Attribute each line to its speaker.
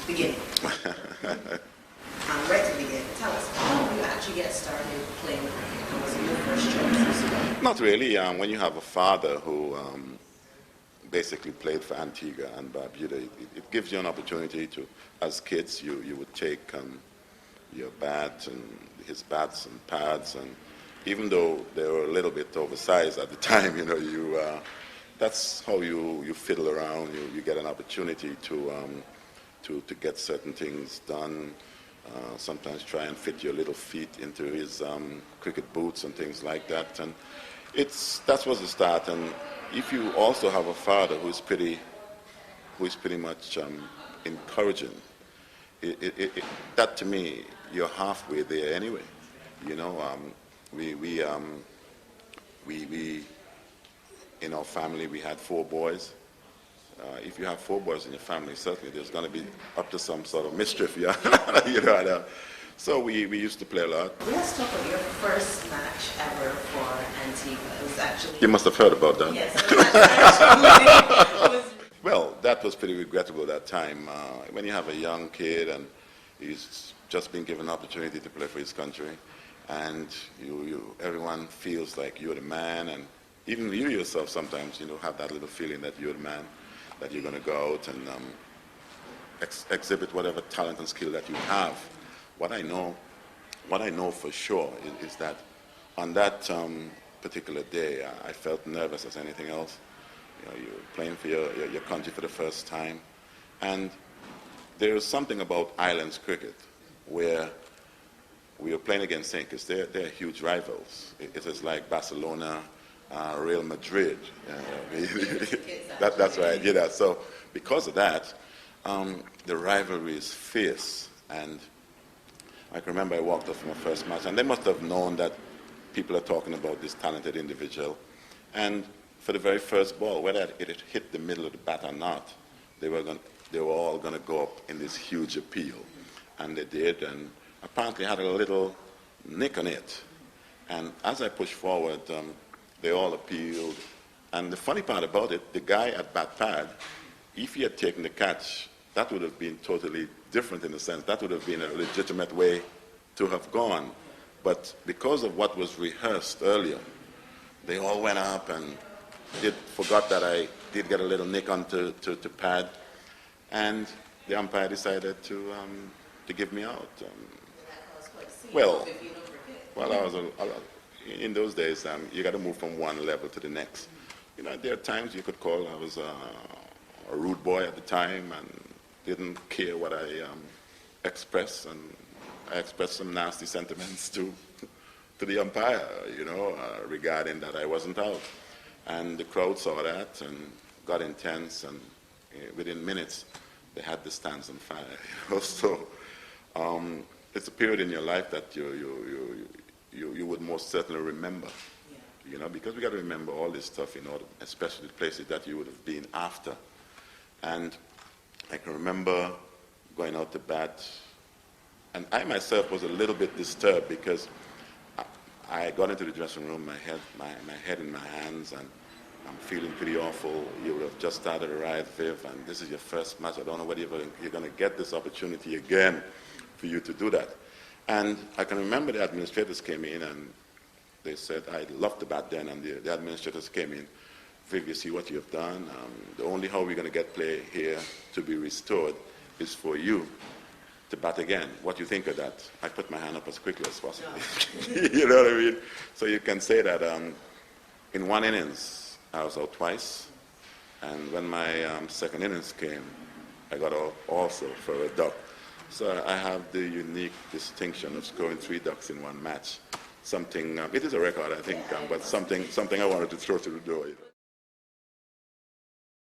Speaker 1: beginning. Right to begin. Tell us, how did you actually get started playing cricket? And was it your first choice?
Speaker 2: Not really. When you have a father who basically played for Antigua and Barbuda, it gives you an opportunity to, as kids, you would take your bat and his bats and pads, and even though they were a little bit oversized at the time, that's how you fiddle around. You get an opportunity to get certain things done. Sometimes try and fit your little feet into his cricket boots and things like that. And that was the start. And if you also have a father who is pretty much encouraging, that to me, you're halfway there anyway. We in our family we had 4 boys. If you have 4 boys in your family, certainly there's going to be up to some sort of mischief, yeah. So we used to play a lot.
Speaker 1: Let's talk about your first match ever for Antigua. It was actually...
Speaker 2: You must have heard about that.
Speaker 1: Yes.
Speaker 2: Well, that was pretty regrettable that time. When you have a young kid and he's just been given an opportunity to play for his country, and everyone feels like you're the man, and even you yourself sometimes, have that little feeling that you're the man, that you're going to go out and exhibit whatever talent and skill that you have. What I know for sure is that on that particular day, I felt nervous as anything else. You're playing for your country for the first time, and there's something about islands cricket where we are playing against St. Kitts. They're huge rivals. It is like Barcelona, Real Madrid. That's right. So because of that, the rivalry is fierce. And I can remember I walked off from my first match, and they must have known that people are talking about this talented individual. And for the very first ball, whether it hit the middle of the bat or not, they were all going to go up in this huge appeal. And they did, and apparently had a little nick on it. And as I pushed forward, they all appealed. And the funny part about it, the guy at bat pad, if he had taken the catch, that would have been totally different in a sense. That would have been a legitimate way to have gone. But because of what was rehearsed earlier, they all went up and forgot that I did get a little nick onto pad. And the umpire decided to give me out. Well, in those days, you got to move from one level to the next. There are times you could call I was a rude boy at the time and didn't care what I expressed, and I expressed some nasty sentiments to the umpire, regarding that I wasn't out. And the crowd saw that and got intense, and within minutes, they had the stands on fire. So it's a period in your life that you would most certainly remember, because we got to remember all this stuff in order, especially the places that you would have been after. And I can remember going out to bat, and I myself was a little bit disturbed because I got into the dressing room, my head in my hands, and I'm feeling pretty awful. You would have just started a ride, Viv, and this is your first match. I don't know whether you're going to get this opportunity again for you to do that. And I can remember the administrators came in and they said, I loved the bat then, and the administrators came in, Viv, you see what you have done. The only how we're going to get play here to be restored is for you to bat again. What do you think of that? I put my hand up as quickly as possible. You know what I mean? So you can say that in one innings, I was out twice. And when my second innings came, I got out also for a duck. So I have the unique distinction of scoring 3 ducks in one match. Something, it is a record, I think, but something I wanted to throw to the door.